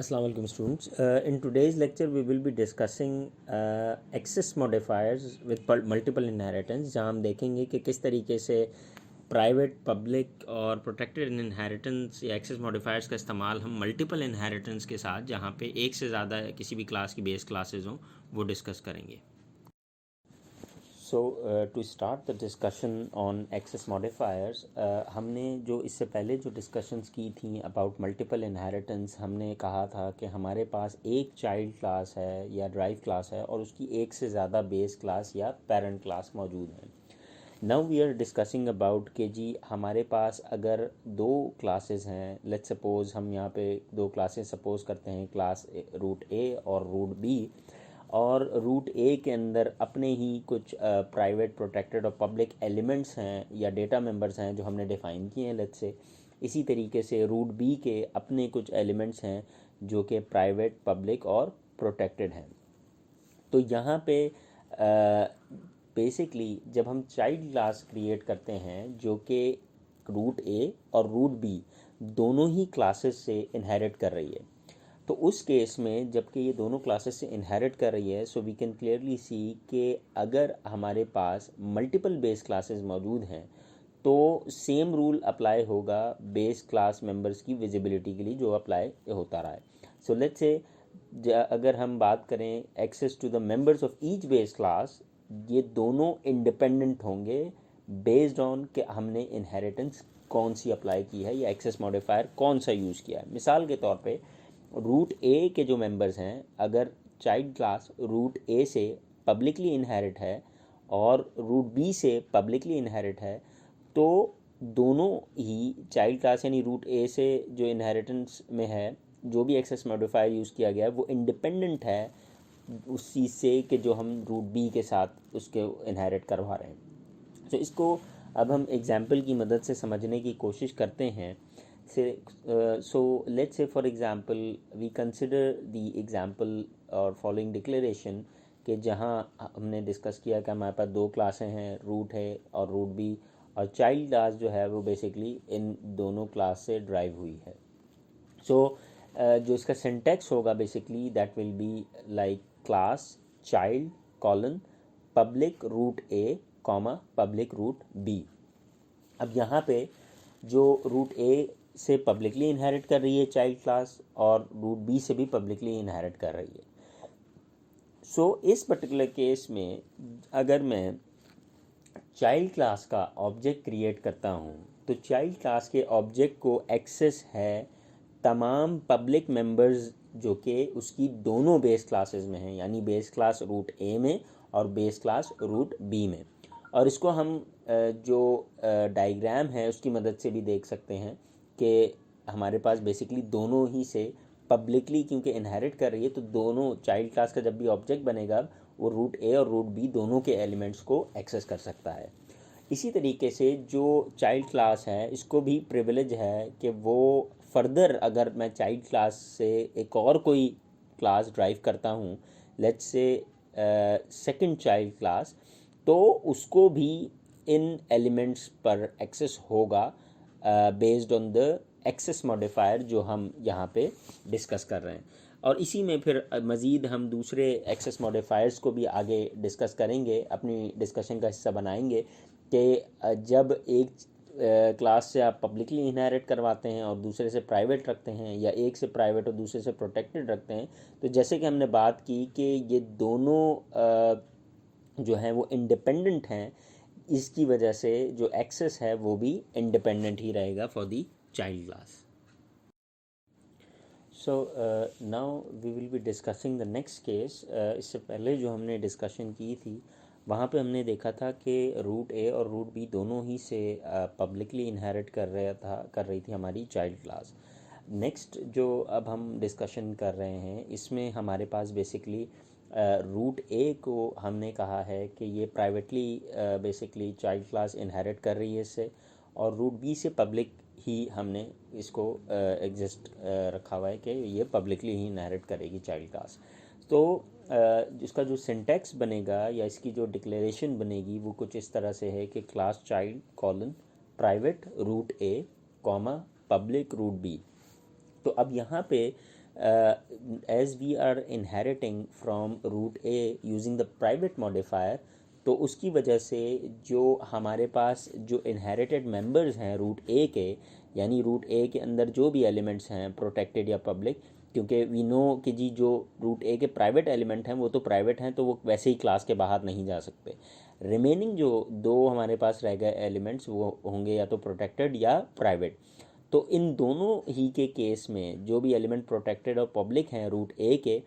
Assalamu alaikum students. In today's lecture we will be discussing access modifiers with multiple inheritance, जहाँ हम देखेंगे कि किस तरीके से प्राइवेट पब्लिक और प्रोटेक्टेड इनहेरिटेंस या एक्सेस मॉडिफायर्स का इस्तेमाल हम मल्टीपल इनहेरिटेंस के साथ, जहाँ पे एक से ज़्यादा किसी भी क्लास की बेस क्लासेज हों, वो डिस्कस करेंगे. So to start the discussion on access modifiers, हमने जो इससे पहले जो डिस्कशंस की थी अबाउट मल्टीपल इनहेरिटेंस, हमने कहा था कि हमारे पास एक चाइल्ड क्लास है या ड्राइव क्लास है और उसकी एक से ज़्यादा बेस क्लास या पेरेंट क्लास मौजूद हैं. Now we are discussing about कि जी हमारे पास अगर दो क्लासेस हैं, लेट्स सपोज हम यहाँ पे दो क्लासेस सपोज करते हैं, क्लास रूट ए और रूट बी, और रूट ए के अंदर अपने ही कुछ प्राइवेट प्रोटेक्टेड और पब्लिक एलिमेंट्स हैं या डेटा मेंबर्स हैं जो हमने डिफ़ाइन किए हैं लेट्स से. इसी तरीके से रूट बी के अपने कुछ एलिमेंट्स हैं जो कि प्राइवेट पब्लिक और प्रोटेक्टेड हैं. तो यहाँ पे बेसिकली जब हम चाइल्ड क्लास क्रिएट करते हैं जो कि रूट ए और रूट बी दोनों ही क्लासेस से इनहेरिट कर रही है, तो उस केस में जबकि ये दोनों क्लासेस से इनहेरिट कर रही है, so we can clearly see कि अगर हमारे पास मल्टीपल बेस क्लासेस मौजूद हैं तो सेम रूल अप्लाई होगा बेस क्लास मेंबर्स की विजिबिलिटी के लिए जो अप्लाई होता रहा है. सो लेट्स से अगर हम बात करें access to the members of each base class, ये दोनों इंडिपेंडेंट होंगे बेस्ड ऑन कि हमने इनहेरिटेंस कौन सी अप्लाई की है या एक्सेस मॉडिफायर कौन सा यूज़ किया है. मिसाल के तौर पे रूट ए के जो मेंबर्स हैं, अगर चाइल्ड क्लास रूट ए से पब्लिकली इनहेरिट है और रूट बी से पब्लिकली इनहेरिट है, तो दोनों ही चाइल्ड क्लास यानी रूट ए से जो इनहेरिटेंस में है जो भी एक्सेस मॉडिफायर यूज़ किया गया है वो इंडिपेंडेंट है उस चीज़ से कि जो हम रूट बी के साथ उसके इनहेरिट करवा रहे हैं. तो इसको अब हम एग्जाम्पल की मदद से समझने की कोशिश करते हैं. So let's say for example we consider the example और फॉलोइंग डिक्लेरेशन कि जहाँ हमने डिस्कस किया कि हमारे पास दो क्लासें हैं, रूट है और रूट बी, और चाइल्ड क्लास जो है वो बेसिकली इन दोनों क्लास से ड्राइव हुई है. सो जो इसका सिंटैक्स होगा basically that will be like class child colon public root A comma public root B. अब यहाँ पे जो रूट ए से पब्लिकली इनहेरिट कर रही है चाइल्ड क्लास और रूट बी से भी पब्लिकली इनहेरिट कर रही है. सो इस पर्टिकुलर केस में अगर मैं चाइल्ड क्लास का ऑब्जेक्ट क्रिएट करता हूँ तो चाइल्ड क्लास के ऑब्जेक्ट को एक्सेस है तमाम पब्लिक मेंबर्स जो कि उसकी दोनों बेस क्लासेस में हैं, यानी बेस क्लास रूट ए में और बेस क्लास रूट बी में. और इसको हम जो डायग्राम है उसकी मदद से भी देख सकते हैं कि हमारे पास बेसिकली दोनों ही से पब्लिकली क्योंकि इनहेरिट कर रही है, तो दोनों चाइल्ड क्लास का जब भी ऑब्जेक्ट बनेगा वो रूट ए और रूट बी दोनों के एलिमेंट्स को एक्सेस कर सकता है. इसी तरीके से जो चाइल्ड क्लास है इसको भी प्रिविलेज है कि वो फर्दर अगर मैं चाइल्ड क्लास से एक और कोई क्लास ड्राइव करता हूँ, let's say second child class, तो उसको भी इन एलिमेंट्स पर एक्सेस होगा based on the access modifier जो हम यहाँ पे डिस्कस कर रहे हैं. और इसी में फिर मज़ीद हम दूसरे एक्सेस मॉडिफायर्स को भी आगे डिस्कस करेंगे, अपनी डिस्कशन का हिस्सा बनाएंगे कि जब एक क्लास से आप पब्लिकली इनहेरिट करवाते हैं और दूसरे से प्राइवेट रखते हैं या एक से प्राइवेट और दूसरे से प्रोटेक्टेड रखते हैं, तो जैसे कि हमने बात की कि ये दोनों जो हैं वो इंडिपेंडेंट हैं, इसकी वजह से जो एक्सेस है वो भी इंडिपेंडेंट ही रहेगा for the child class. So now we will be discussing the next case. इससे पहले जो हमने डिस्कशन की थी वहाँ पे हमने देखा था कि रूट ए और रूट बी दोनों ही से पब्लिकली इनहेरिट कर रही थी हमारी चाइल्ड क्लास. नेक्स्ट जो अब हम डिस्कशन कर रहे हैं इसमें हमारे पास बेसिकली रूट ए को हमने कहा है कि ये privately basically child class inherit कर रही है इससे, और रूट बी से पब्लिक ही हमने इसको एग्जिस्ट रखा हुआ है कि ये पब्लिकली ही इनहेरिट करेगी चाइल्ड क्लास. तो इसका जो सिंटैक्स बनेगा या इसकी जो डिक्लेरेशन बनेगी वो कुछ इस तरह से है कि class child colon private root A comma public root B. तो अब यहाँ पे as we are inheriting from root A using the private modifier, तो उसकी वजह से जो हमारे पास जो इनहेरिटेड मेंबर्स हैं रूट ए के, यानी रूट ए के अंदर जो भी एलिमेंट्स हैं प्रोटेक्टेड या पब्लिक, क्योंकि वी नो कि जी जो रूट ए के प्राइवेट एलिमेंट हैं वो तो प्राइवेट हैं, तो वो वैसे ही क्लास के बाहर नहीं जा सकते। रिमेनिंग जो दो हमारे पास रह गए एलिमेंट्स वो होंगे या तो प्रोटेक्टेड या प्राइवेट। तो इन दोनों ही के केस में जो भी एलिमेंट प्रोटेक्टेड और पब्लिक हैं रूट ए के,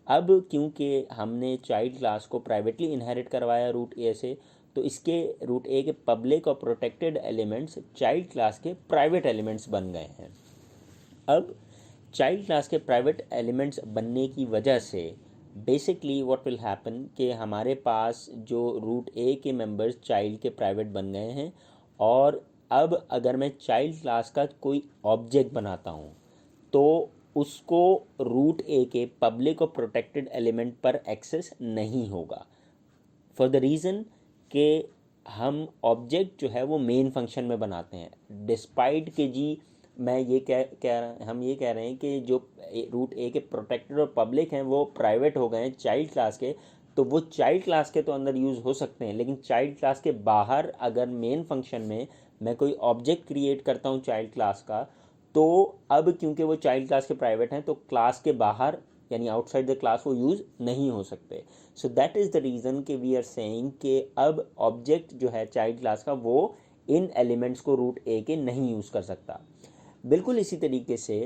अब क्योंकि हमने चाइल्ड क्लास को प्राइवेटली इनहेरिट करवाया रूट ए से, तो इसके रूट ए के पब्लिक और प्रोटेक्टेड एलिमेंट्स चाइल्ड क्लास के प्राइवेट एलिमेंट्स बन गए हैं। अब चाइल्ड क्लास के प्राइवेट एलिमेंट्स बनने की वजह से बेसिकली व्हाट विल हैपन कि हमारे पास जो रूट ए के मेंबर्स चाइल्ड के प्राइवेट बन गए हैं, और अब अगर मैं चाइल्ड क्लास का कोई ऑब्जेक्ट बनाता हूँ तो उसको रूट ए के पब्लिक और प्रोटेक्टेड एलिमेंट पर एक्सेस नहीं होगा, फॉर द रीज़न कि हम ऑब्जेक्ट जो है वो मेन फंक्शन में बनाते हैं। डिस्पाइट कि जी मैं ये हम ये कह रहे हैं कि जो रूट ए के प्रोटेक्टेड और पब्लिक हैं वो प्राइवेट हो गए हैं चाइल्ड क्लास के, तो वो चाइल्ड क्लास के तो अंदर यूज़ हो सकते हैं, लेकिन चाइल्ड क्लास के बाहर अगर मेन फंक्शन में मैं कोई ऑब्जेक्ट क्रिएट करता हूँ चाइल्ड क्लास का, तो अब क्योंकि वो चाइल्ड क्लास के प्राइवेट हैं तो क्लास के बाहर यानी आउटसाइड द क्लास वो यूज़ नहीं हो सकते। So that is the reason कि वी आर सेइंग कि अब ऑब्जेक्ट जो है चाइल्ड क्लास का वो इन एलिमेंट्स को रूट ए के नहीं यूज़ कर सकता। बिल्कुल इसी तरीके से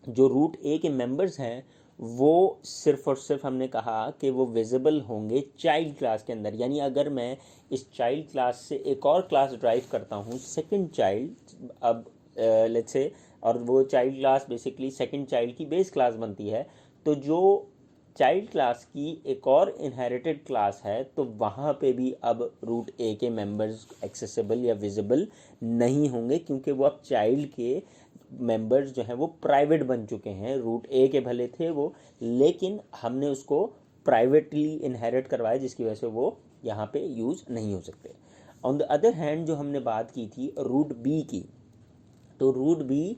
जो रूट ए के मेंबर्स हैं वो सिर्फ और सिर्फ हमने कहा कि वो विजिबल होंगे चाइल्ड क्लास के अंदर, यानी अगर मैं इस चाइल्ड क्लास से एक और क्लास ड्राइव करता हूँ सेकंड चाइल्ड, अब लेट्स से, और वो child class basically second child की बेस क्लास बनती है, तो जो चाइल्ड क्लास की एक और इनहेरिटेड क्लास है तो वहाँ पे भी अब रूट ए के मेंबर्स एक्सेसिबल या विजिबल नहीं होंगे, क्योंकि वो अब चाइल्ड के मेंबर्स जो हैं वो प्राइवेट बन चुके हैं। रूट ए के भले थे वो, लेकिन हमने उसको प्राइवेटली इनहेरिट करवाया जिसकी वजह से वो यहाँ पे यूज़ नहीं हो सकते। ऑन द अदर हैंड जो हमने बात की थी रूट बी की, तो रूट बी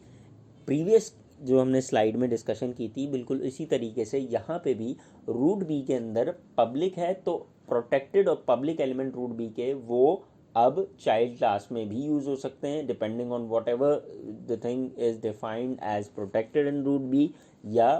प्रीवियस जो हमने स्लाइड में डिस्कशन की थी बिल्कुल इसी तरीके से यहाँ पे भी रूट बी के अंदर पब्लिक है, तो प्रोटेक्टेड और पब्लिक एलिमेंट रूट बी के वो अब चाइल्ड क्लास में भी यूज़ हो सकते हैं depending on whatever the thing is defined as protected in root B या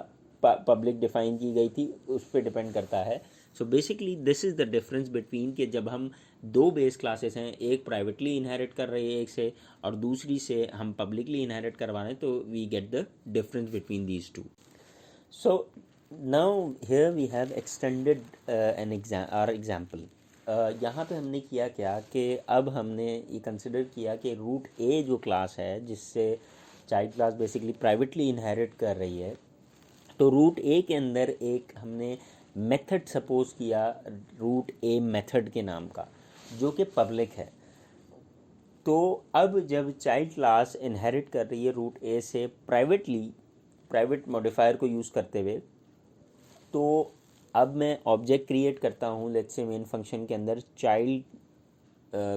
पब्लिक डिफाइन की गई थी उस पर डिपेंड करता है। So basically this is the difference between कि जब हम दो बेस क्लासेस हैं, एक प्राइवेटली इनहेरिट कर रही है एक से और दूसरी से हम पब्लिकली इनहेरिट करवा रहे हैं, तो we get the difference between these two. So now here we have extended our example. यहाँ पे हमने किया क्या कि अब हमने ये कंसिडर किया कि रूट ए जो क्लास है जिससे child class basically privately inherit कर रही है, तो रूट ए के अंदर एक हमने मेथड सपोज किया रूट ए मेथड के नाम का जो कि पब्लिक है। तो अब जब चाइल्ड क्लास इनहेरिट कर रही है रूट ए से प्राइवेट मॉडिफायर को यूज़ करते हुए, तो अब मैं ऑब्जेक्ट क्रिएट करता हूँ लेट्स से मेन फंक्शन के अंदर चाइल्ड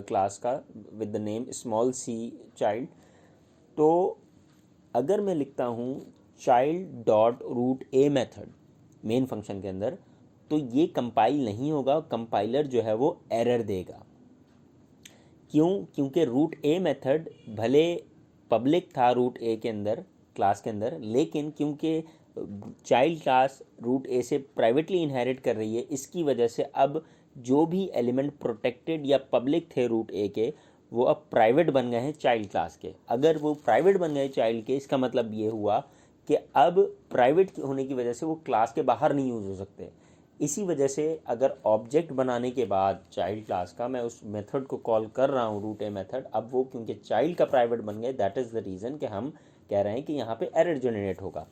क्लास का with the name small c child. तो अगर मैं लिखता हूँ child dot root A method main function के अंदर, तो ये कंपाइल नहीं होगा, कंपाइलर जो है वो एरर देगा। क्यों? क्योंकि रूट ए मेथड भले पब्लिक था रूट ए के अंदर क्लास के अंदर, लेकिन क्योंकि चाइल्ड क्लास रूट ए से प्राइवेटली इनहेरिट कर रही है, इसकी वजह से अब जो भी एलिमेंट प्रोटेक्टेड या पब्लिक थे रूट ए के वो अब प्राइवेट बन गए हैं चाइल्ड क्लास के। अगर वो प्राइवेट बन गए चाइल्ड के, इसका मतलब ये हुआ कि अब प्राइवेट होने की वजह से वो क्लास के बाहर नहीं यूज़ हो सकते। इसी वजह से अगर ऑब्जेक्ट बनाने के बाद चाइल्ड क्लास का मैं उस मेथड को कॉल कर रहा हूँ रूट ए मेथड, अब वो क्योंकि चाइल्ड का प्राइवेट बन गए, दैट इज़ द रीज़न कि हम कह रहे हैं कि यहाँ पे एरर जनरेट होगा।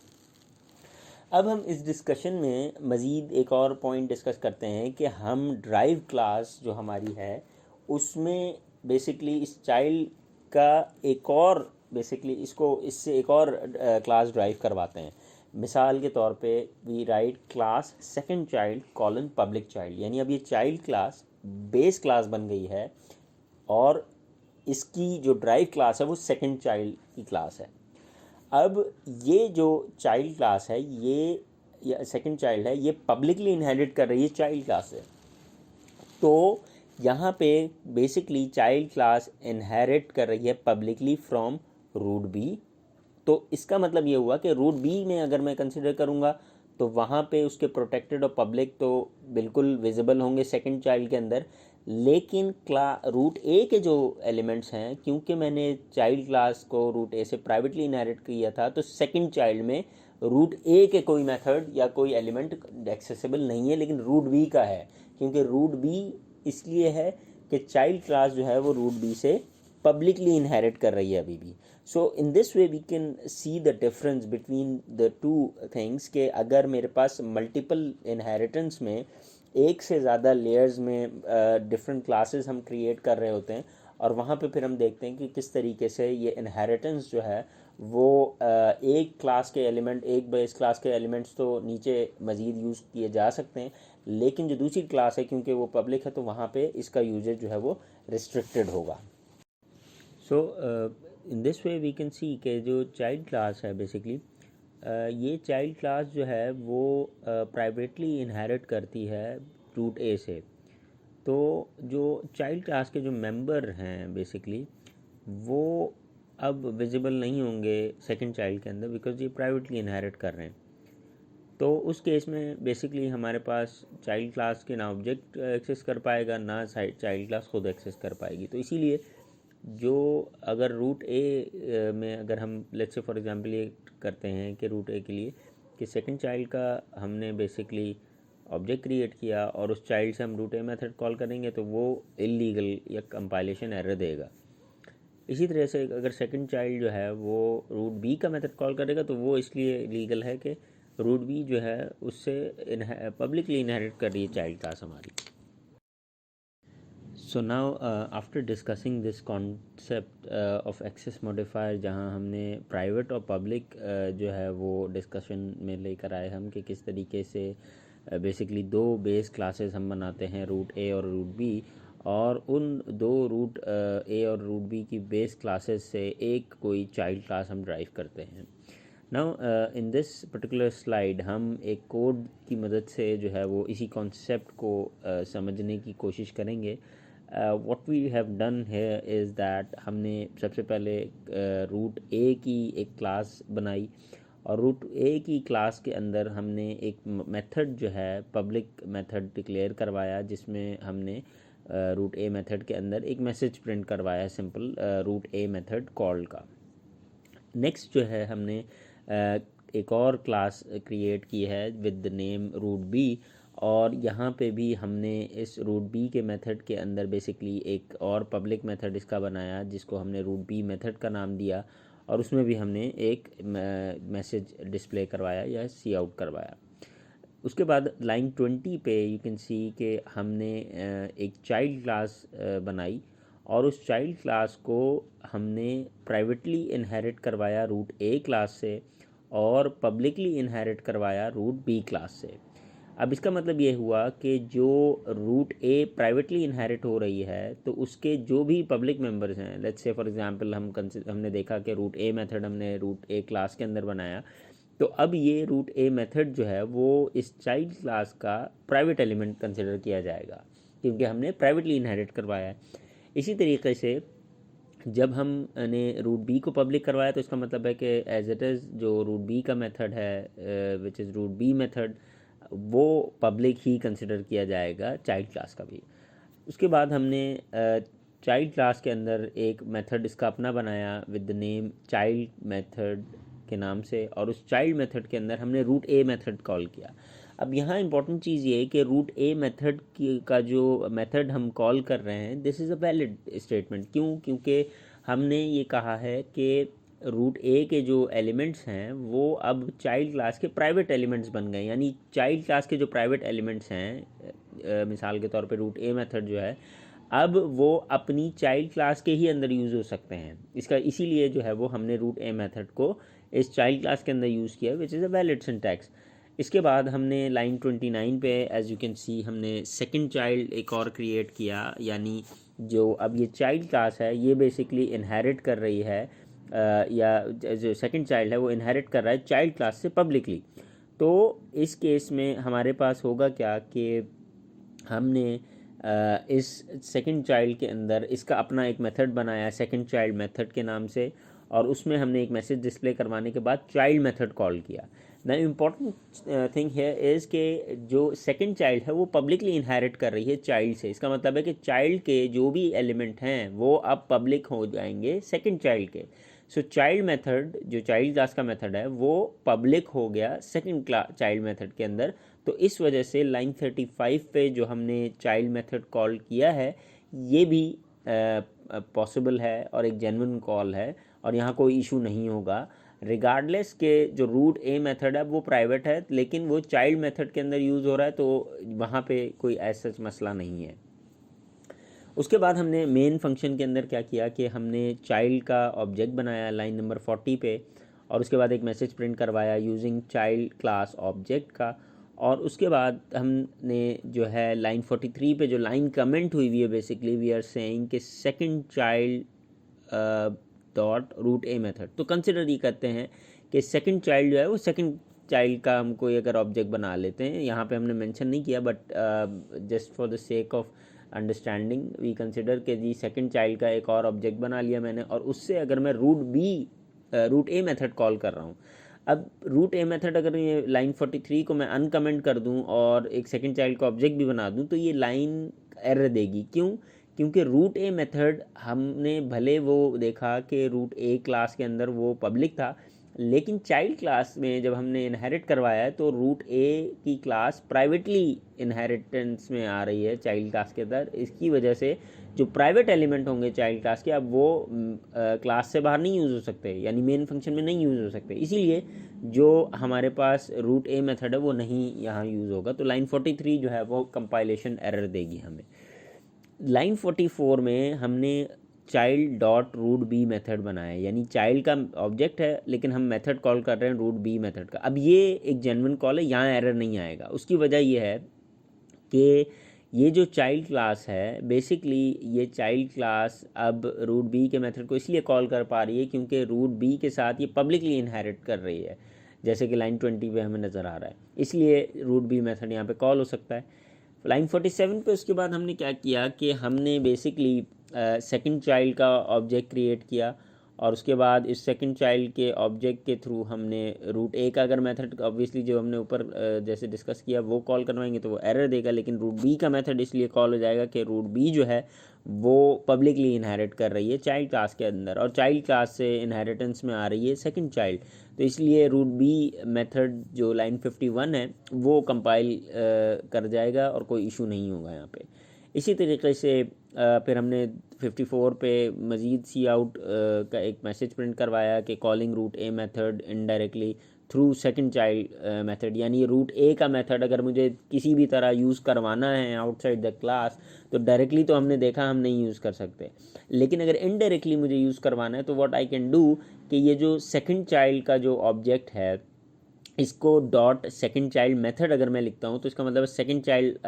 अब हम इस डिस्कशन में मज़ीद एक और पॉइंट डिस्कस करते हैं कि हम ड्राइव क्लास जो हमारी है उसमें बेसिकली इस चाइल्ड का एक और बेसिकली इससे एक और क्लास ड्राइव करवाते हैं। मिसाल के तौर पे we write class second child colon public child, यानी अब ये चाइल्ड क्लास बेस क्लास बन गई है और इसकी जो ड्राइव क्लास है वो सेकंड चाइल्ड की क्लास है। अब ये जो चाइल्ड क्लास है, ये सेकंड चाइल्ड है, ये पब्लिकली इनहेरिट कर रही है चाइल्ड क्लास से। तो यहाँ पे बेसिकली चाइल्ड क्लास इनहेरिट कर रही है पब्लिकली फ्रॉम रूट बी। तो इसका मतलब ये हुआ कि रूट बी में अगर मैं कंसिडर करूँगा तो वहाँ पे उसके प्रोटेक्टेड और पब्लिक तो बिल्कुल विजिबल होंगे सेकंड चाइल्ड के अंदर, लेकिन रूट ए के जो एलिमेंट्स हैं, क्योंकि मैंने चाइल्ड क्लास को रूट ए से प्राइवेटली इनहेरिट किया था, तो सेकंड चाइल्ड में रूट ए के कोई मेथड या कोई एलिमेंट एक्सेसिबल नहीं है, लेकिन रूट बी का है। क्योंकि रूट बी इसलिए है कि चाइल्ड क्लास जो है वो रूट बी से पब्लिकली इनहेरिट कर रही है अभी भी। So in this way we can see the difference between the two things के अगर मेरे पास मल्टीपल इनहेरिटेंस में एक से ज़्यादा लेयर्स में डिफरेंट क्लासेस हम क्रिएट कर रहे होते हैं, और वहाँ पे फिर हम देखते हैं कि किस तरीके से ये इनहेरिटेंस जो है वो एक क्लास के एलिमेंट, एक बेस क्लास के एलिमेंट्स तो नीचे मज़ीद यूज़ किए जा सकते हैं, लेकिन जो दूसरी क्लास है क्योंकि वो पब्लिक है तो वहाँ पे इसका यूजेज जो है वो रिस्ट्रिक्टेड होगा। So in this way we can see कि जो चाइल्ड क्लास है बेसिकली, ये चाइल्ड क्लास जो है वो प्राइवेटली इनहेरिट करती है रूट ए से। तो जो चाइल्ड क्लास के जो मेंबर हैं बेसिकली वो अब विजिबल नहीं होंगे सेकंड चाइल्ड के अंदर, बिकॉज ये प्राइवेटली इनहेरिट कर रहे हैं। तो उस केस में बेसिकली हमारे पास चाइल्ड क्लास के ना ऑब्जेक्ट एक्सेस कर पाएगा, ना चाइल्ड क्लास खुद एक्सेस कर पाएगी। तो इसीलिए जो अगर रूट ए में अगर हम लेट्स से फॉर एग्जांपल ये करते हैं कि रूट ए के लिए कि सेकंड चाइल्ड का हमने बेसिकली ऑब्जेक्ट क्रिएट किया और उस चाइल्ड से हम रूट ए मेथड कॉल करेंगे तो वो इलीगल या कंपाइलेशन एरर देगा। इसी तरह से अगर सेकंड चाइल्ड जो है वो रूट बी का मेथड कॉल करेगा तो वो इसलिए लीगल है कि रूट बी जो है उससे पब्लिकली इनहेरिट कर रही है चाइल्ड क्लास हमारी। So now after discussing this concept of access modifier, जहाँ हमने प्राइवेट और पब्लिक जो है वो डिस्कशन में लेकर आए हम कि किस तरीके से बेसिकली दो बेस क्लासेस हम बनाते हैं रूट ए और रूट बी, और उन दो रूट ए और रूट बी की बेस क्लासेस से एक कोई चाइल्ड क्लास हम ड्राइव करते हैं। Now in this particular slide हम एक कोड की मदद से जो है वो इसी कॉन्सेप्ट को समझने की कोशिश करेंगे। What we have done here is that हमने सबसे पहले रूट ए की एक क्लास बनाई, और रूट ए की क्लास के अंदर हमने एक मेथड जो है पब्लिक मेथड डिक्लेयर करवाया, जिसमें हमने रूट ए मेथड के अंदर एक मैसेज प्रिंट करवाया simple root A method call का। नेक्स्ट जो है हमने एक और क्लास क्रिएट की है with the name root B, और यहाँ पे भी हमने इस रूट बी के मेथड के अंदर बेसिकली एक और पब्लिक मेथड इसका बनाया जिसको हमने रूट बी मेथड का नाम दिया, और उसमें भी हमने एक मैसेज डिस्प्ले करवाया या सी आउट करवाया। उसके बाद लाइन 20 पे यू कैन सी कि हमने एक चाइल्ड क्लास बनाई, और उस चाइल्ड क्लास को हमने प्राइवेटली इनहेरिट करवाया रूट ए क्लास से और पब्लिकली इनहेरिट करवाया रूट बी क्लास से। अब इसका मतलब ये हुआ कि जो रूट ए प्राइवेटली इनहेरिट हो रही है तो उसके जो भी पब्लिक मेंबर्स हैं, लेट्स से फॉर एग्जांपल हमने देखा कि रूट ए मेथड हमने रूट ए क्लास के अंदर बनाया, तो अब ये रूट ए मेथड जो है वो इस चाइल्ड क्लास का प्राइवेट एलिमेंट कंसिडर किया जाएगा क्योंकि हमने प्राइवेटली इनहेरिट करवाया है। इसी तरीके से जब हमने रूट बी को पब्लिक करवाया तो इसका मतलब है कि एज इट इज़ जो रूट बी का मेथड है which is root B method, वो पब्लिक ही कंसिडर किया जाएगा चाइल्ड क्लास का भी। उसके बाद हमने चाइल्ड क्लास के अंदर एक मेथड इसका अपना बनाया with the name child method के नाम से, और उस चाइल्ड मेथड के अंदर हमने रूट ए मेथड कॉल किया। अब यहाँ इंपॉर्टेंट चीज़ ये है कि रूट ए मेथड का जो मेथड हम कॉल कर रहे हैं this is a valid statement. क्यों? क्योंकि हमने ये कहा है कि रूट ए के जो एलिमेंट्स हैं वो अब चाइल्ड क्लास के प्राइवेट एलिमेंट्स बन गए, यानी चाइल्ड क्लास के जो प्राइवेट एलिमेंट्स हैं मिसाल के तौर पे रूट ए मेथड जो है अब वो अपनी चाइल्ड क्लास के ही अंदर यूज़ हो सकते हैं। इसका इसीलिए जो है वो हमने रूट ए मेथड को इस चाइल्ड क्लास के अंदर यूज़ किया विच इज़ अ वैलिड सिंटैक्स। इसके बाद हमने लाइन 29 पे एज यू कैन सी हमने सेकंड चाइल्ड एक और क्रिएट किया, यानी जो अब ये चाइल्ड क्लास है ये बेसिकली इनहेरिट कर रही है या जो सेकंड चाइल्ड है वो इनहेरिट कर रहा है चाइल्ड क्लास से पब्लिकली, तो इस केस में हमारे पास होगा क्या कि हमने इस सेकंड चाइल्ड के अंदर इसका अपना एक मेथड बनाया सेकंड चाइल्ड मेथड के नाम से, और उसमें हमने एक मैसेज डिस्प्ले करवाने के बाद चाइल्ड मेथड कॉल किया। द इम्पॉर्टेंट थिंग है इज़ के जो सेकंड चाइल्ड है वो पब्लिकली इनहेरिट कर रही है चाइल्ड से। इसका मतलब है कि चाइल्ड के जो भी एलिमेंट हैं वो अब पब्लिक हो जाएंगे सेकंड चाइल्ड के। सो चाइल्ड मेथड जो चाइल्ड क्लास का मेथड है वो पब्लिक हो गया सेकंड क्लास चाइल्ड मेथड के अंदर। तो इस वजह से लाइन 35 पे जो हमने चाइल्ड मेथड कॉल किया है ये भी पॉसिबल है और एक जेन्युइन कॉल है, और यहाँ कोई इशू नहीं होगा रिगार्डलेस के जो रूट ए मेथड है वो प्राइवेट है लेकिन वो चाइल्ड मेथड के अंदर यूज़ हो रहा है, तो वहाँ पे कोई ऐसा मसला नहीं है। उसके बाद हमने मेन फंक्शन के अंदर क्या किया कि हमने चाइल्ड का ऑब्जेक्ट बनाया लाइन नंबर 40 पे, और उसके बाद एक मैसेज प्रिंट करवाया यूजिंग चाइल्ड क्लास ऑब्जेक्ट का। और उसके बाद हमने जो है लाइन 43 पे जो लाइन कमेंट हुई हुई है बेसिकली वी आर सेइंग कि second child dot root A method, तो कंसिडर ये करते हैं कि सेकंड चाइल्ड जो है वो सेकंड चाइल्ड का हम कोई अगर ऑब्जेक्ट बना लेते हैं, यहाँ पे हमने मेंशन नहीं किया but just for the sake of understanding we consider के जी सेकंड चाइल्ड का एक और ऑब्जेक्ट बना लिया मैंने, और उससे अगर मैं रूट ए मेथड कॉल कर रहा हूँ। अब रूट ए मेथड अगर ये लाइन 43 को मैं अनकमेंट कर दूं और एक सेकंड चाइल्ड का ऑब्जेक्ट भी बना दूं तो ये लाइन एरर देगी। क्यों? क्योंकि रूट ए मेथड हमने भले वो देखा कि रूट ए क्लास के अंदर वो पब्लिक था, लेकिन चाइल्ड क्लास में जब हमने इनहेरिट करवाया है तो रूट ए की क्लास प्राइवेटली इनहेरिटेंस में आ रही है चाइल्ड क्लास के अंदर। इसकी वजह से जो प्राइवेट एलिमेंट होंगे चाइल्ड क्लास के अब वो क्लास से बाहर नहीं यूज़ हो सकते, यानी मेन फंक्शन में नहीं यूज़ हो सकते, इसीलिए जो हमारे पास रूट ए मेथड है वो नहीं यहाँ यूज़ होगा। तो लाइन 43 जो है वो कंपाइलेशन एरर देगी हमें। लाइन 44 में हमने child dot root B method बनाया, यानी चाइल्ड का ऑब्जेक्ट है लेकिन हम मेथड कॉल कर रहे हैं रूट बी मेथड का। अब ये एक जेन्युइन कॉल है, यहाँ एरर नहीं आएगा। उसकी वजह ये है कि ये जो चाइल्ड क्लास है बेसिकली ये चाइल्ड क्लास अब रूट बी के मेथड को इसलिए कॉल कर पा रही है क्योंकि रूट बी के साथ ये पब्लिकली इनहेरिट कर रही है, जैसे कि लाइन 20 पे हमें नज़र आ रहा है, इसलिए रूट बी मेथड यहाँ पे कॉल हो सकता है। लाइन 47 पे उसके बाद हमने क्या किया कि हमने बेसिकली सेकंड चाइल्ड का ऑब्जेक्ट क्रिएट किया, और उसके बाद इस सेकंड चाइल्ड के ऑब्जेक्ट के थ्रू हमने रूट ए का अगर मेथड ऑब्वियसली जो हमने ऊपर जैसे डिस्कस किया वो कॉल करवाएंगे तो वो एरर देगा, लेकिन रूट बी का मेथड इसलिए कॉल हो जाएगा कि रूट बी जो है वो पब्लिकली इनहेरिट कर रही है चाइल्ड क्लास के अंदर, और चाइल्ड क्लास से इनहेरिटेंस में आ रही है सेकंड चाइल्ड। तो इसलिए रूट बी मेथड जो लाइन 51 है वो कंपाइल कर जाएगा और कोई इशू नहीं होगा यहाँ पे। इसी तरीके से फिर हमने 54 पे मज़ीद सी आउट का एक मैसेज प्रिंट करवाया कि calling root A method indirectly through second child method, यानी रूट ए का मेथड अगर मुझे किसी भी तरह यूज़ करवाना है आउटसाइड द क्लास तो डायरेक्टली तो हमने देखा हम नहीं यूज़ कर सकते, लेकिन अगर इनडायरेक्टली मुझे यूज़ करवाना है तो व्हाट आई कैन डू कि ये जो सेकंड चाइल्ड का जो ऑब्जेक्ट है इसको डॉट सेकंड चाइल्ड मेथड अगर मैं लिखता हूँ तो इसका मतलब सेकंड चाइल्ड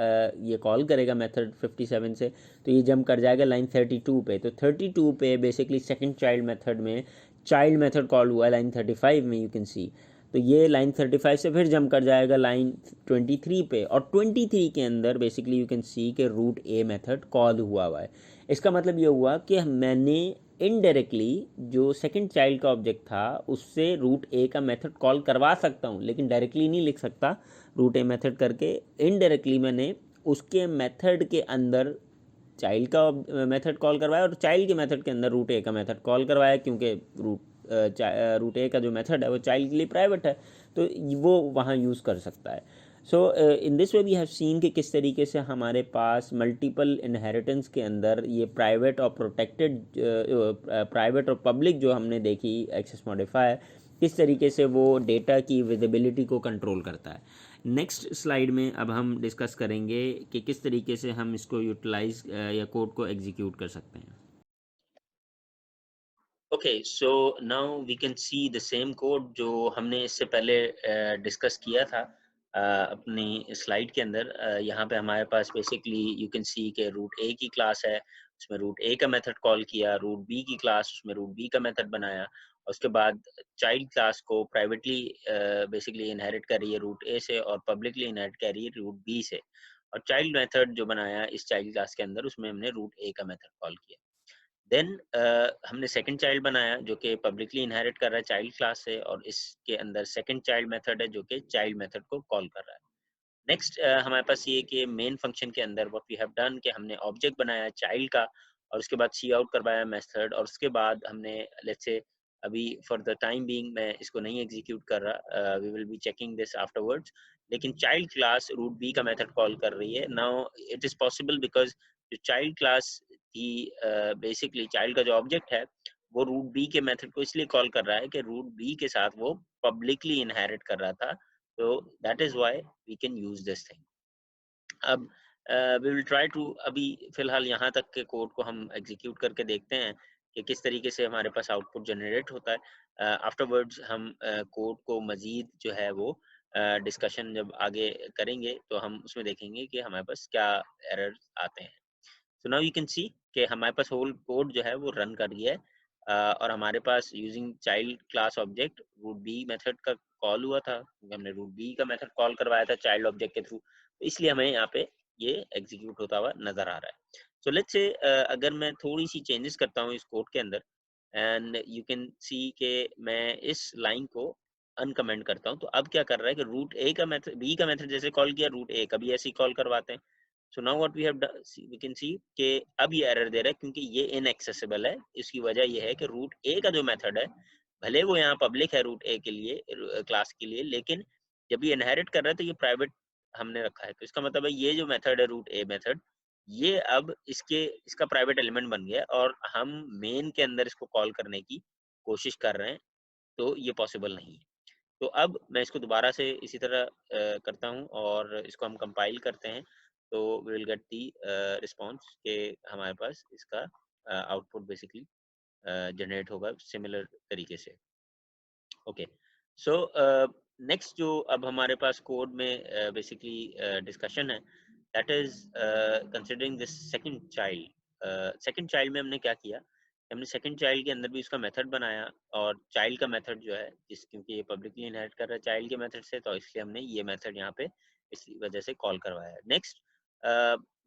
ये कॉल करेगा मेथड 57 से, तो ये जंप कर जाएगा लाइन 32 पे। तो 32 पे बेसिकली सेकंड चाइल्ड मेथड में चाइल्ड मेथड कॉल हुआ है लाइन 35 में, यू कैन सी। तो ये लाइन 35 से फिर जंप कर जाएगा लाइन 23 पे, और 23 के अंदर बेसिकली यू कैन सी के रूट ए मेथड कॉल हुआ है। इसका मतलब ये हुआ कि मैंने इनडायरेक्टली जो सेकंड चाइल्ड का ऑब्जेक्ट था उससे रूट ए का मेथड कॉल करवा सकता हूँ, लेकिन डायरेक्टली नहीं लिख सकता रूट ए मेथड करके। इनडायरेक्टली मैंने उसके मेथड के अंदर चाइल्ड का मेथड कॉल करवाया और चाइल्ड के मेथड के अंदर रूट ए का मेथड कॉल करवाया, क्योंकि रूट ए का जो मेथड है वो चाइल्ड के लिए प्राइवेट है तो वो वहाँ यूज़ कर सकता है। So in this way we have seen कि किस तरीके से हमारे पास मल्टीपल इनहेरिटेंस के अंदर ये प्राइवेट और प्रोटेक्टेड प्राइवेट और पब्लिक जो हमने देखी एक्सेस मॉडिफायर किस तरीके से वो डेटा की विजिबिलिटी को कंट्रोल करता है। नेक्स्ट स्लाइड में अब हम डिस्कस करेंगे कि किस तरीके से हम इसको यूटिलाइज या कोड को एग्जीक्यूट कर सकते हैं। Okay, so now we can see the same code जो हमने इससे पहले डिस्कस किया था अपनी स्लाइड के अंदर। यहाँ पे हमारे पास बेसिकली यू कैन सी के रूट ए की क्लास है, उसमें रूट ए का मेथड कॉल किया, रूट बी की क्लास उसमें रूट बी का मेथड बनाया, उसके बाद चाइल्ड क्लास को प्राइवेटली बेसिकली इनहेरिट कर रही है रूट ए से और पब्लिकली इनहेरिट कर रही है रूट बी से। और चाइल्ड मेथड जो बनाया इस चाइल्ड क्लास के अंदर उसमें हमने रूट ए का मेथड कॉल किया। देन हमने सेकंड चाइल्ड बनाया जो कि पब्लिकली इनहेरिट कर रहा है चाइल्ड क्लास से और इसके अंदर सेकंड चाइल्ड मेथड है जो कि चाइल्ड मेथड को कॉल कर रहा है। नेक्स्ट हमारे पास ये कि मेन फंक्शन के अंदर व्हाट वी हैव डन कि हमने ऑब्जेक्ट बनाया चाइल्ड का और उसके बाद सी आउट करवाया मेथड और उसके बाद हमने लेट्स से अभी फॉर द टाइम बीइंग मैं इसको नहीं एग्जीक्यूट कर रहा, we will be checking this afterwards, लेकिन चाइल्ड क्लास रूट बी का मेथड कॉल कर रही है। Now it is possible because जो चाइल्ड क्लास की बेसिकली चाइल्ड का जो ऑब्जेक्ट है वो रूट बी के मेथड को इसलिए कॉल कर रहा है कि रूट बी के साथ वो पब्लिकली इनहेरिट कर रहा था, so that is why we can use this thing. अब वी विल ट्राई टू अभी फिलहाल यहाँ तक के कोड को हम एग्जीक्यूट करके देखते हैं कि किस तरीके से हमारे पास आउटपुट जनरेट होता है। आफ्टरवर्ड्स हम कोड को मजीद जो है वो डिस्कशन जब आगे करेंगे तो हम उसमें देखेंगे कि हमारे पास क्या एरर आते हैं। So now you can see कि हमारे पास होल कोड जो है वो रन कर गया है और हमारे पास using child class object root B method का कॉल हुआ था क्योंकि हमने रूट बी का मेथड कॉल करवाया था चाइल्ड ऑब्जेक्ट के थ्रू, तो इसलिए हमें यहाँ पे ये एग्जीक्यूट होता हुआ नजर आ रहा है। सो लेट्स से अगर मैं थोड़ी सी चेंजेस करता हूँ इस कोड के अंदर एंड यू कैन सी के मैं इस लाइन को अनकमेंट करता हूँ, तो अब क्या कर रहा है कि रूट ए का मेथड बी का मेथड जैसे कॉल किया रूट ए का भी ऐसे ही कॉल करवाते हैं। So now what we have done we can see कि अब ये एरर दे रहा है क्योंकि ये इनएक्सेसिबल है। इसकी वजह ये है कि रूट ए का जो मेथड है भले वो यहाँ पब्लिक है रूट ए के लिए क्लास के लिए, लेकिन जब ये इनहेरिट कर रहा है तो ये प्राइवेट हमने रखा है। तो इसका मतलब है ये जो मेथड है रूट ए मेथड ये अब इसका प्राइवेट एलिमेंट बन गया और हम मेन के अंदर इसको कॉल करने की कोशिश कर रहे हैं, तो ये पॉसिबल नहीं है। तो अब मैं इसको दोबारा से इसी तरह करता हूँ और इसको हम कंपाइल करते हैं, तो we will get the response के हमारे पास इसका आउटपुट बेसिकली जनरेट होगा सिमिलर तरीके से। ओके, सो नेक्स्ट जो अब हमारे पास कोड में बेसिकली डिस्कशन है that is considering this second child. Second child में हमने क्या किया, हमने सेकंड चाइल्ड के अंदर भी उसका मेथड बनाया और चाइल्ड का मेथड जो है क्योंकि ये पब्लिकली इनहेरिट कर रहा है चाइल्ड के मेथड से, तो इसलिए हमने ये मेथड यहाँ पे इसी वजह से कॉल करवाया। नेक्स्ट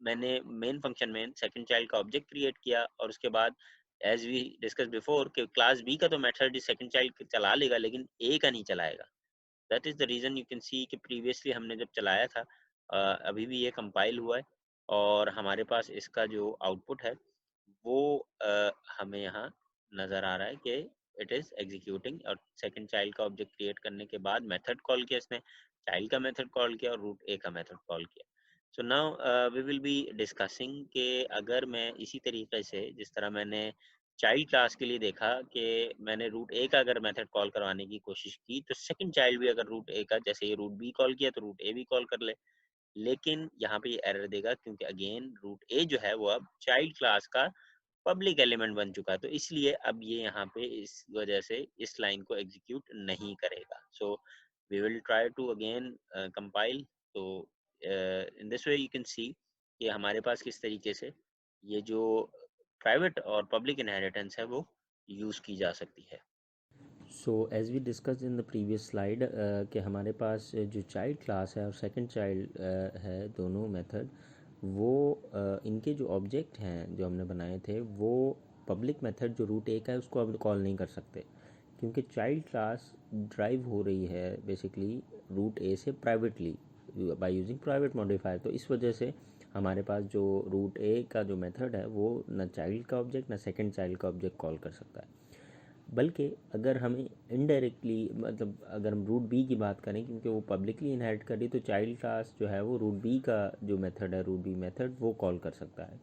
मैंने मेन फंक्शन में सेकंड चाइल्ड का ऑब्जेक्ट क्रिएट किया और उसके बाद एज वी डिस्कस बिफोर कि क्लास बी का तो मेथड सेकंड चाइल्ड चला लेगा लेकिन ए का नहीं चलाएगा। That is the reason you can see कि प्रीवियसली हमने जब चलाया था अभी भी ये कंपाइल हुआ है और हमारे पास इसका जो आउटपुट है वो हमें यहाँ नजर आ रहा है कि इट इज एग्जीक्यूटिंग और सेकंड चाइल्ड का ऑब्जेक्ट क्रिएट करने के बाद मेथड कॉल किया इसने, चाइल्ड का मेथड कॉल किया और रूट ए का मेथड कॉल किया। So now we will be discussing कि अगर मैं इसी तरीके से जिस तरह मैंने चाइल्ड क्लास के लिए देखा कि मैंने रूट ए का अगर मेथड कॉल करवाने की कोशिश की तो सेकंड चाइल्ड भी अगर रूट ए का जैसे ये रूट बी कॉल किया तो रूट ए भी कॉल कर ले, लेकिन यहाँ पे ये एरर देगा क्योंकि अगेन रूट ए जो है वो अब चाइल्ड क्लास का पब्लिक एलिमेंट बन चुका है, तो इसलिए अब ये यहाँ पे इस वजह से इस लाइन को एग्जीक्यूट नहीं करेगा। So we will try to again compile. तो in this way you can see कि हमारे पास किस तरीके से ये जो प्राइवेट और पब्लिक इनहेरिटेंस है वो यूज़ की जा सकती है। So as we discuss in the previous slide कि हमारे पास जो चाइल्ड क्लास है और सेकंड चाइल्ड है दोनों मेथड वो इनके जो ऑब्जेक्ट हैं जो हमने बनाए थे वो पब्लिक मेथड जो रूट ए का है उसको अब कॉल नहीं कर सकते क्योंकि चाइल्ड क्लास ड्राइव हो रही है बेसिकली रूट ए से privately by using private modifier. तो इस वजह से हमारे पास जो रूट ए का जो मेथड है वो न चाइल्ड का ऑब्जेक्ट न सेकंड चाइल्ड का ऑब्जेक्ट कॉल कर सकता है। बल्कि अगर हमें इनडायरेक्टली मतलब अगर हम रूट बी की बात करें क्योंकि वो पब्लिकली इनहेरिट करी तो चाइल्ड क्लास जो है वो रूट बी का जो मेथड है रूट बी मेथड वो कॉल कर सकता है।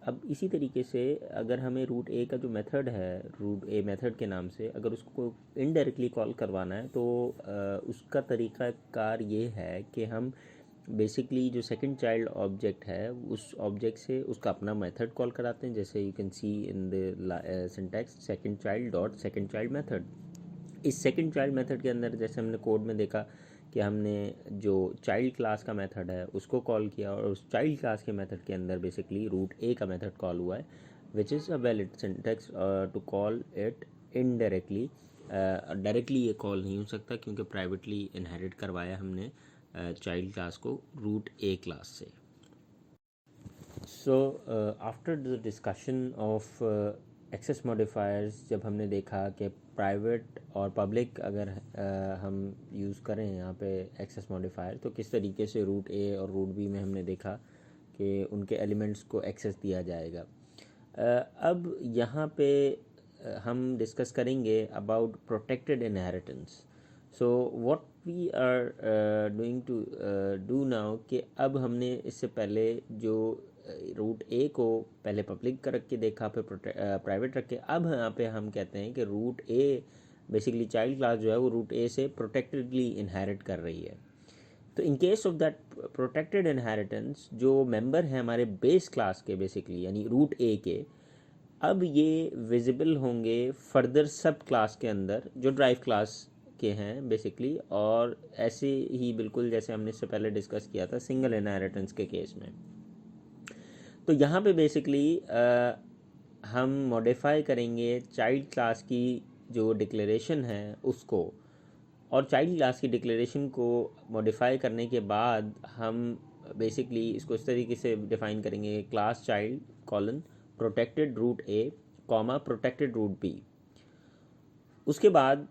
अब इसी तरीके से अगर हमें रूट ए का जो मेथड है रूट ए मेथड के नाम से अगर उसको इनडायरेक्टली कॉल करवाना है तो उसका तरीक़ाकार ये है कि हम बेसिकली जो सेकंड चाइल्ड ऑब्जेक्ट है उस ऑब्जेक्ट से उसका अपना मेथड कॉल कराते हैं, जैसे you can C in the syntax second child dot second child method. इस सेकंड चाइल्ड मेथड के अंदर जैसे हमने कोड में देखा कि हमने जो चाइल्ड क्लास का मेथड है उसको कॉल किया और उस चाइल्ड क्लास के मेथड के अंदर बेसिकली रूट ए का मेथड कॉल हुआ है which is a valid syntax to call it indirectly, directly ये कॉल नहीं हो सकता क्योंकि प्राइवेटली इनहेरिट करवाया हमने चाइल्ड क्लास को रूट ए क्लास से. So after the discussion of access modifiers, जब हमने देखा कि प्राइवेट और पब्लिक अगर हम यूज़ करें यहाँ पे एक्सेस मॉडिफायर, तो किस तरीके से रूट ए और रूट बी में हमने देखा कि उनके एलिमेंट्स को एक्सेस दिया जाएगा. अब यहाँ पे हम डिस्कस करेंगे about protected inheritance. So what we are doing to do now कि अब हमने इससे पहले जो रूट ए को पहले पब्लिक रख के देखा, फिर प्राइवेट रख के, अब यहाँ पे हम कहते हैं कि रूट ए बेसिकली चाइल्ड क्लास जो है वो रूट ए से प्रोटेक्टेडली इनहेरिट कर रही है. तो in case of that protected inheritance, जो मेंबर हैं हमारे बेस क्लास के बेसिकली यानी रूट ए के, अब ये विजिबल होंगे फर्दर सब क्लास के अंदर जो ड्राइव क्लास के हैं बेसिकली, और ऐसे ही बिल्कुल जैसे हमने इससे पहले डिस्कस किया था सिंगल इनहेरिटेंस के केस में. तो यहाँ पे बेसिकली हम मॉडिफाई करेंगे चाइल्ड क्लास की जो डिक्लेरेशन है उसको, और चाइल्ड क्लास की डिक्लेरेशन को मॉडिफाई करने के बाद हम बेसिकली इसको इस तरीके से डिफ़ाइन करेंगे, class child colon protected root A comma protected root B. उसके बाद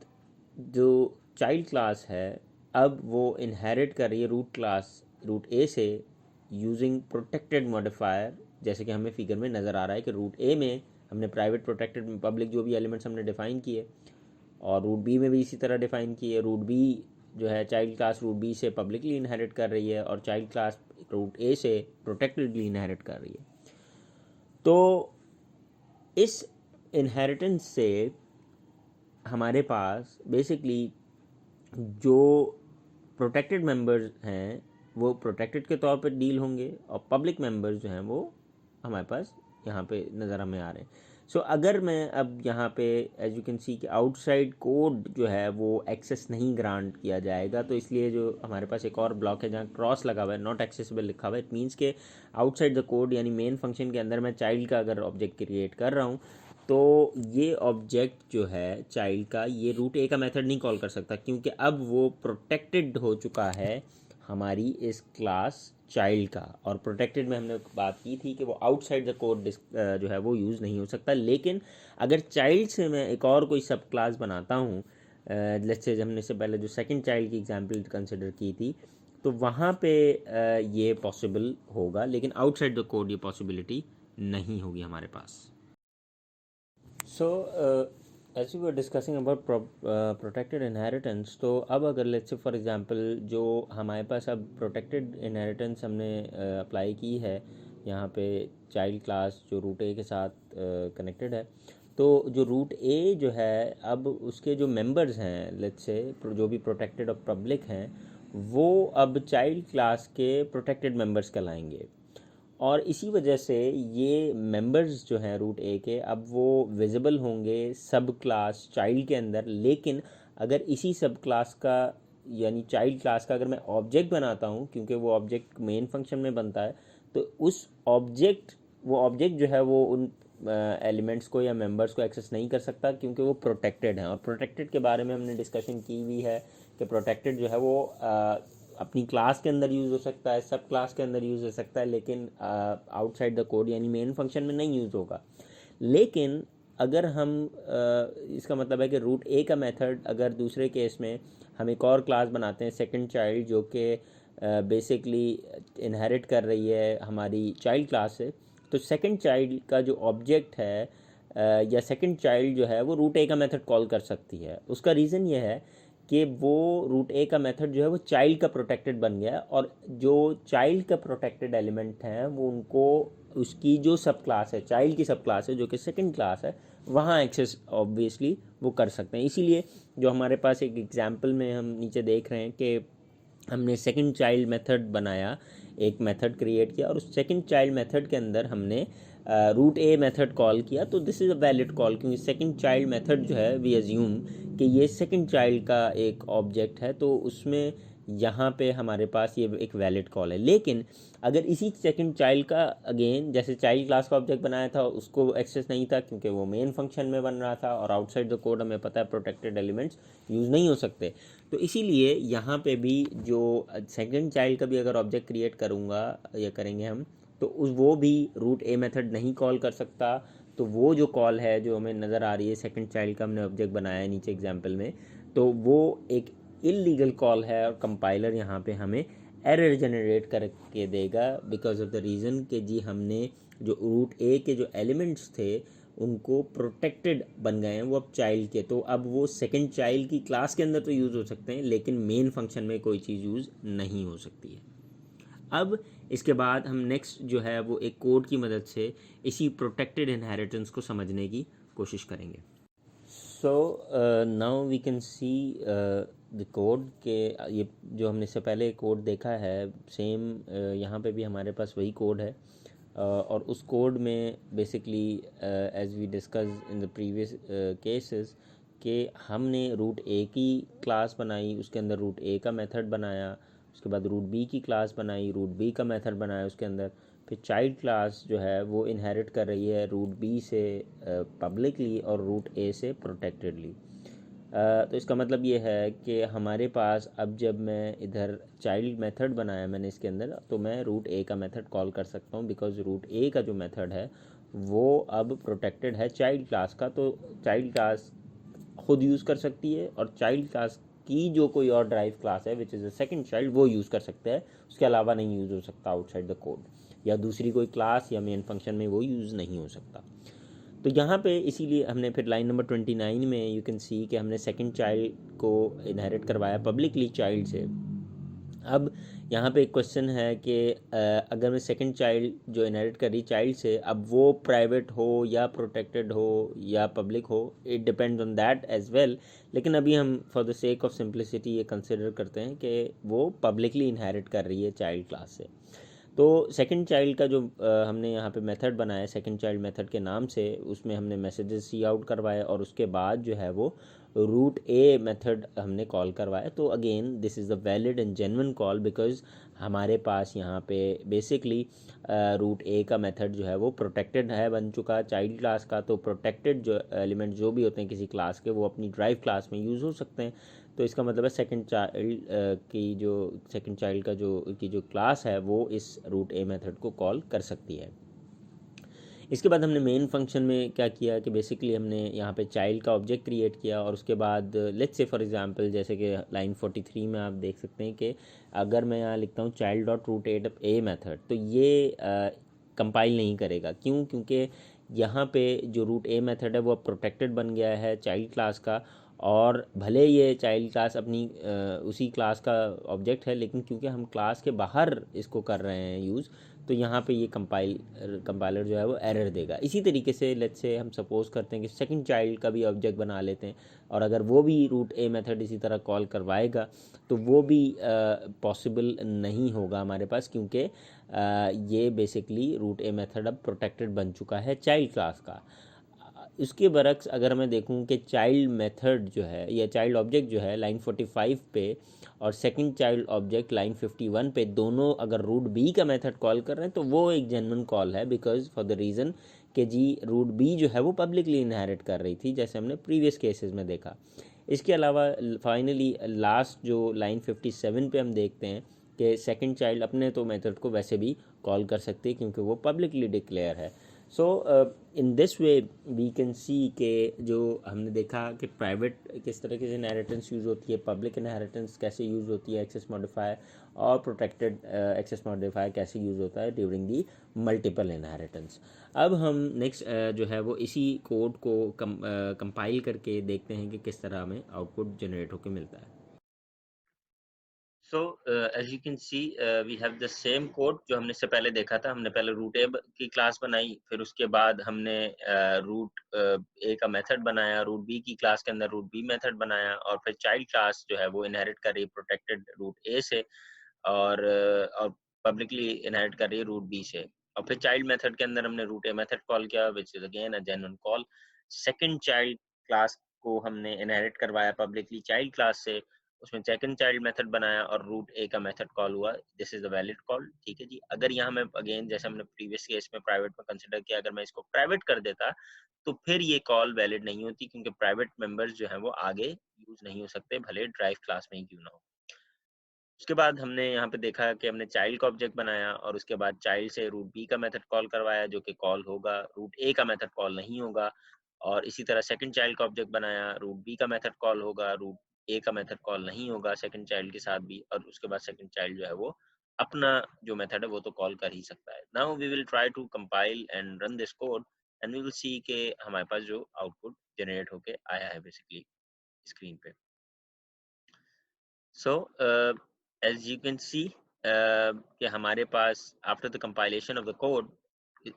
जो चाइल्ड क्लास है अब वो इनहेरिट कर रही है रूट क्लास रूट ए से यूजिंग प्रोटेक्टेड मॉडिफायर, जैसे कि हमें फिगर में नज़र आ रहा है कि रूट ए में हमने प्राइवेट प्रोटेक्टेड पब्लिक जो भी एलिमेंट्स हमने डिफ़ाइन किए, और रूट बी में भी इसी तरह डिफ़ाइन किए. रूट बी जो है चाइल्ड क्लास रूट बी से पब्लिकली इनहेरिट कर रही है और चाइल्ड क्लास रूट ए से प्रोटेक्टेडली इनहेरिट कर रही है. तो इस इनहेरिटेंस से हमारे पास बेसिकली जो प्रोटेक्टेड मेंबर्स हैं वो प्रोटेक्टेड के तौर पर डील होंगे, और पब्लिक मेंबर्स जो हैं वो हमारे पास यहाँ पे नज़र हमें आ रहे हैं. सो अगर मैं अब यहाँ पे एज यू कैन सी कि आउटसाइड कोड जो है वो एक्सेस नहीं ग्रांट किया जाएगा, तो इसलिए जो हमारे पास एक और ब्लॉक है जहाँ क्रॉस लगा हुआ है, नॉट एक्सेसिबल लिखा हुआ है. इट मीन्स के आउटसाइड द कोड यानी मेन फंक्शन के अंदर मैं चाइल्ड का अगर ऑब्जेक्ट क्रिएट कर रहा हूँ तो ये ऑब्जेक्ट जो है चाइल्ड का ये रूट ए का मेथड नहीं कॉल कर सकता, क्योंकि अब वो प्रोटेक्टेड हो चुका है हमारी इस क्लास चाइल्ड का. और प्रोटेक्टेड में हमने बात की थी कि वो आउटसाइड द कोड जो है वो यूज़ नहीं हो सकता. लेकिन अगर चाइल्ड से मैं एक और कोई सब क्लास बनाता हूँ, लेट्स से हमने इससे पहले जो सेकंड चाइल्ड की एग्जांपल कंसिडर की थी, तो वहाँ पे ये पॉसिबल होगा, लेकिन आउटसाइड द कोड ये पॉसिबिलिटी नहीं होगी हमारे पास. So as we were discussing about protected inheritance, तो अब अगर लेट्स से फॉर एग्जांपल जो हमारे पास अब प्रोटेक्टेड इनहेरिटेंस हमने अप्लाई की है यहाँ पे चाइल्ड क्लास जो रूट ए के साथ कनेक्टेड है, तो जो रूट ए जो है अब उसके जो मेंबर्स हैं लेट्स से जो भी प्रोटेक्टेड और पब्लिक हैं वो अब चाइल्ड क्लास के प्रोटेक्टेड मेंबर्स कहलाएंगे. और इसी वजह से ये मेंबर्स जो हैं रूट ए के अब वो विजिबल होंगे सब क्लास चाइल्ड के अंदर. लेकिन अगर इसी सब क्लास का यानी चाइल्ड क्लास का अगर मैं ऑब्जेक्ट बनाता हूँ, क्योंकि वो ऑब्जेक्ट मेन फंक्शन में बनता है, तो उस वो ऑब्जेक्ट जो है वो उन एलिमेंट्स को या मेंबर्स को एक्सेस नहीं कर सकता क्योंकि वो प्रोटेक्टेड हैं. और प्रोटेक्टेड के बारे में हमने डिस्कशन की हुई है कि प्रोटेक्टेड जो है वो अपनी क्लास के अंदर यूज़ हो सकता है, सब क्लास के अंदर यूज़ हो सकता है, लेकिन आउटसाइड द कोड यानी मेन फंक्शन में नहीं यूज़ होगा. लेकिन अगर हम इसका मतलब है कि रूट ए का मेथड अगर दूसरे केस में हम एक और क्लास बनाते हैं सेकंड चाइल्ड जो कि बेसिकली इनहेरिट कर रही है हमारी चाइल्ड क्लास से, तो सेकंड चाइल्ड का जो ऑब्जेक्ट है या सेकंड चाइल्ड जो है वो रूट ए का मेथड कॉल कर सकती है. उसका रीज़न ये है कि वो रूट ए का मेथड जो है वो चाइल्ड का प्रोटेक्टेड बन गया, और जो चाइल्ड का प्रोटेक्टेड एलिमेंट हैं वो उनको उसकी जो सब क्लास है चाइल्ड की सब क्लास है जो कि सेकंड क्लास है वहाँ एक्सेस ऑब्वियसली वो कर सकते हैं. इसीलिए जो हमारे पास एक एग्जांपल में हम नीचे देख रहे हैं कि हमने सेकंड चाइल्ड मेथड बनाया, एक मेथड क्रिएट किया, और उस सेकंड चाइल्ड मेथड के अंदर हमने रूट ए मेथड कॉल किया तो this is a valid call, क्योंकि सेकंड चाइल्ड मेथड जो है वी अज्यूम कि ये सेकंड चाइल्ड का एक ऑब्जेक्ट है, तो उसमें यहाँ पे हमारे पास ये एक वैलिड कॉल है। लेकिन अगर इसी सेकंड चाइल्ड का अगेन जैसे चाइल्ड क्लास का ऑब्जेक्ट बनाया था उसको एक्सेस नहीं था क्योंकि वो मेन फंक्शन में बन रहा था, और आउटसाइड द कोड हमें पता है प्रोटेक्टेड एलिमेंट्स यूज़ नहीं हो सकते, तो इसीलिए यहाँ पे भी जो सेकंड चाइल्ड का भी अगर ऑब्जेक्ट क्रिएट करूँगा या करेंगे हम, तो उस वो भी रूट ए मेथड नहीं कॉल कर सकता। तो वो जो कॉल है जो हमें नज़र आ रही है सेकंड चाइल्ड का हमने ऑब्जेक्ट बनाया है नीचे एग्जांपल में, तो वो एक इलीगल कॉल है, और कंपाइलर यहाँ पे हमें एरर जनरेट करके देगा बिकॉज ऑफ द रीज़न कि जी हमने जो रूट ए के जो एलिमेंट्स थे उनको प्रोटेक्टेड बन गए हैं वो अब चाइल्ड के, तो अब वो सेकंड चाइल्ड की क्लास के अंदर तो यूज़ हो सकते हैं लेकिन मेन फंक्शन में कोई चीज़ यूज़ नहीं हो सकती है। अब इसके बाद हम नेक्स्ट जो है वो एक कोड की मदद से इसी प्रोटेक्टेड इनहेरिटेंस को समझने की कोशिश करेंगे। So now we can see the code के ये जो हमने इससे पहले कोड देखा है सेम यहाँ पे भी हमारे पास वही कोड है, और उस कोड में basically as we discuss in the previous cases कि हमने रूट ए की क्लास बनाई, उसके अंदर रूट ए का मेथड बनाया, उसके बाद रूट बी की क्लास बनाई, रूट बी का मेथड बनाया उसके अंदर, फिर चाइल्ड क्लास जो है वो इनहेरिट कर रही है रूट बी से पब्लिकली और रूट ए से प्रोटेक्टेडली। तो इसका मतलब ये है कि हमारे पास अब जब मैं इधर चाइल्ड मेथड बनाया मैंने इसके अंदर, तो मैं रूट ए का मेथड कॉल कर सकता हूँ बिकॉज रूट ए का जो मेथड है वो अब प्रोटेक्टेड है चाइल्ड क्लास का, तो चाइल्ड क्लास खुद यूज़ कर सकती है और चाइल्ड क्लास की जो कोई और ड्राइव क्लास है which is a second child वो यूज़ कर सकते हैं, उसके अलावा नहीं यूज़ हो सकता आउटसाइड द कोड, या दूसरी कोई क्लास या मेन फंक्शन में वो यूज़ नहीं हो सकता। तो यहाँ पे इसीलिए हमने फिर लाइन नंबर 29 में यू कैन सी कि हमने सेकंड चाइल्ड को इनहेरिट करवाया पब्लिकली चाइल्ड से। अब यहाँ पे एक क्वेश्चन है कि अगर मैं सेकंड चाइल्ड जो इनहेरिट कर रही चाइल्ड से, अब वो प्राइवेट हो या प्रोटेक्टेड हो या पब्लिक हो, it depends on that as well, लेकिन अभी हम for the sake of simplicity ये कंसिडर करते हैं कि वो पब्लिकली इनहेरिट कर रही है चाइल्ड क्लास से। तो सेकंड चाइल्ड का जो हमने यहाँ पे मेथड बनाया सेकंड चाइल्ड मेथड के नाम से, उसमें हमने मैसेजेस सी आउट करवाए और उसके बाद जो है वो रूट ए मेथड हमने कॉल करवाया। तो again this is the valid and genuine call because हमारे पास यहाँ पे बेसिकली रूट ए का मेथड जो है वो प्रोटेक्टेड है बन चुका चाइल्ड क्लास का, तो प्रोटेक्टेड जो एलिमेंट जो भी होते हैं किसी क्लास के वो अपनी ड्राइव क्लास में यूज़ हो सकते हैं। तो इसका मतलब है सेकंड चाइल्ड की जो सेकंड चाइल्ड का जो क्लास है वो इस रूट ए मेथड को कॉल कर सकती है। इसके बाद हमने मेन फंक्शन में क्या किया कि बेसिकली हमने यहाँ पे चाइल्ड का ऑब्जेक्ट क्रिएट किया, और उसके बाद लेट्स से फॉर एग्जांपल जैसे कि लाइन 43 में आप देख सकते हैं कि अगर मैं यहाँ लिखता हूँ child dot root A method, तो ये कंपाइल नहीं करेगा। क्यों? क्योंकि यहाँ पे जो रूट ए मेथड है वो अब प्रोटेक्टेड बन गया है चाइल्ड क्लास का, और भले ये चाइल्ड क्लास अपनी उसी क्लास का ऑब्जेक्ट है, लेकिन क्योंकि हम क्लास के बाहर इसको कर रहे हैं यूज़, तो यहाँ पे ये कंपाइलर जो है वो एरर देगा। इसी तरीके से लेट्स से हम सपोज करते हैं कि सेकंड चाइल्ड का भी ऑब्जेक्ट बना लेते हैं, और अगर वो भी रूट ए मेथड इसी तरह कॉल करवाएगा तो वो भी पॉसिबल नहीं होगा हमारे पास, क्योंकि ये बेसिकली रूट ए मेथड अब प्रोटेक्टेड बन चुका है चाइल्ड क्लास का। इसके बरक्स अगर मैं देखूं कि चाइल्ड मेथड जो है या चाइल्ड ऑब्जेक्ट जो है लाइन 45 पे और सेकंड चाइल्ड ऑब्जेक्ट लाइन 51 पे दोनों अगर रूट बी का मेथड कॉल कर रहे हैं, तो वो एक जेन्युइन कॉल है बिकॉज फॉर द रीज़न कि जी रूट बी जो है वो पब्लिकली इनहेरिट कर रही थी जैसे हमने प्रीवियस केसेस में देखा। इसके अलावा फाइनली लास्ट जो लाइन 57 पे हम देखते हैं कि सेकंड चाइल्ड अपने तो मेथड को वैसे भी कॉल कर सकती है क्योंकि वो पब्लिकली डिक्लेयर है। So in this way we can see के जो हमने देखा कि प्राइवेट किस तरीके से इनहेरिटेंस यूज़ होती है, पब्लिक इनहेरिटेंस कैसे यूज़ होती है एक्सेस मॉडिफायर, और प्रोटेक्टेड एक्सेस मॉडिफायर कैसे यूज़ होता है ड्यूरिंग दी मल्टीपल इनहेरिटेंस। अब हम नेक्स्ट जो है वो इसी कोड को कंपाइल करके देखते हैं कि किस तरह हमें आउटपुट जनरेट होकर मिलता है। So as you can see we have the same code जो हमने इससे पहले देखा था। हमने पहले रूट ए की क्लास बनाई, फिर उसके बाद हमने रूट ए का मेथड बनाया, रूट बी की क्लास के अंदर रूट बी मेथड बनाया, और फिर चाइल्ड क्लास जो है वो इनहेरिट कर रही है प्रोटेक्टेड रूट ए से, और पब्लिकली इनहेरिट कर रही है रूट बी से। और फिर चाइल्ड मेथड के अंदर हमने रूट ए मेथड कॉल किया विच is again a genuine call. Second child class को हमने इनहेरिट करवाया पब्लिकली चाइल्ड क्लास से, उसमें सेकंड चाइल्ड मेथड बनाया और रूट ए का मेथड कॉल हुआ। This is the valid call, ठीक है जी। अगर यहाँ में अगेन जैसे हमने प्रीवियस केस में प्राइवेट में कंसिडर किया, अगर मैं इसको प्राइवेट कर देता तो फिर ये कॉल वैलिड नहीं होती, क्योंकि प्राइवेट मेंबर्स जो हैं वो आगे यूज नहीं हो सकते, भले ड्राइव क्लास में ही क्यों ना हो। उसके बाद हमने यहाँ पे देखा कि हमने चाइल्ड का ऑब्जेक्ट बनाया और उसके बाद चाइल्ड से रूट बी का मेथड कॉल करवाया जो कि कॉल होगा, रूट ए का मेथड कॉल नहीं होगा। और इसी तरह सेकंड चाइल्ड का ऑब्जेक्ट बनाया, रूट बी का मेथड कॉल होगा, रूट ए का मेथड कॉल नहीं होगा सेकंड चाइल्ड के साथ भी। और उसके बाद सेकंड चाइल्ड जो है वो अपना जो मेथड है वो तो कॉल कर ही सकता है। Now we will try to compile and run this code and we will see के हमारे पास जो आउटपुट जनरेट होके आया है बेसिकली स्क्रीन पे। So as you can see कि हमारे पास after the compilation of the code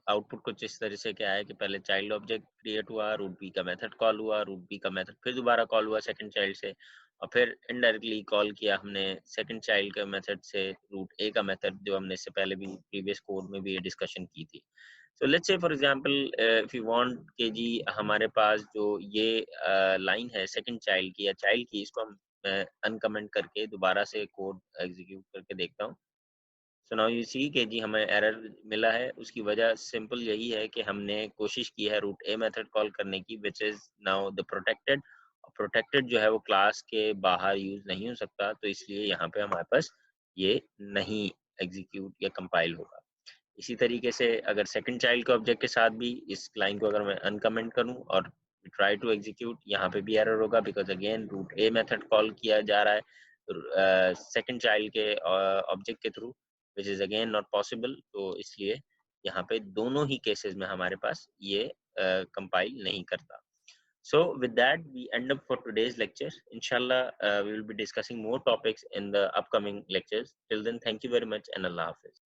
output कुछ इस तरह से क्या है कि पहले चाइल्ड ऑब्जेक्ट क्रिएट हुआ, रूट बी का मेथड कॉल हुआ, रूट बी का मेथड फिर दोबारा कॉल हुआ सेकंड चाइल्ड से, और फिर इनडायरेक्टली कॉल किया हमने सेकंड चाइल्ड के मेथड से रूट ए का मेथड, जो हमने इससे पहले भी प्रीवियस कोड में भी ये डिस्कशन की थी। So let's say for example if you want कि जी हमारे पास जो ये लाइन है सेकंड चाइल्ड की या चाइल्ड की, इसको हम अनकमेंट करके दोबारा से कोड एग्जीक्यूट करके देखता हूँ। सो नाउ यू सी कि जी हमें एरर मिला है। उसकी वजह सिंपल यही है कि हमने कोशिश की है रूट ए मेथड कॉल करने की which is now the protected. Protected जो है वो क्लास के बाहर यूज नहीं हो सकता, तो इसलिए यहाँ पे हमारे पास ये नहीं एग्जीक्यूट या कंपाइल होगा। इसी तरीके से अगर सेकंड चाइल्ड के ऑब्जेक्ट के साथ भी इस लाइन को अगर मैं अनकमेंट करूं और ट्राई टू एग्जीक्यूट, यहाँ पे भी एरर होगा because again root A method call किया जा रहा है सेकंड चाइल्ड के ऑब्जेक्ट के through which is again not possible. तो इसलिए यहाँ पे दोनों ही केसेस में हमारे पास ये कंपाइल नहीं करता। So with that, we end up for today's lecture. Inshallah, we will be discussing more topics in the upcoming lectures. Till then, thank you very much and Allah Hafiz.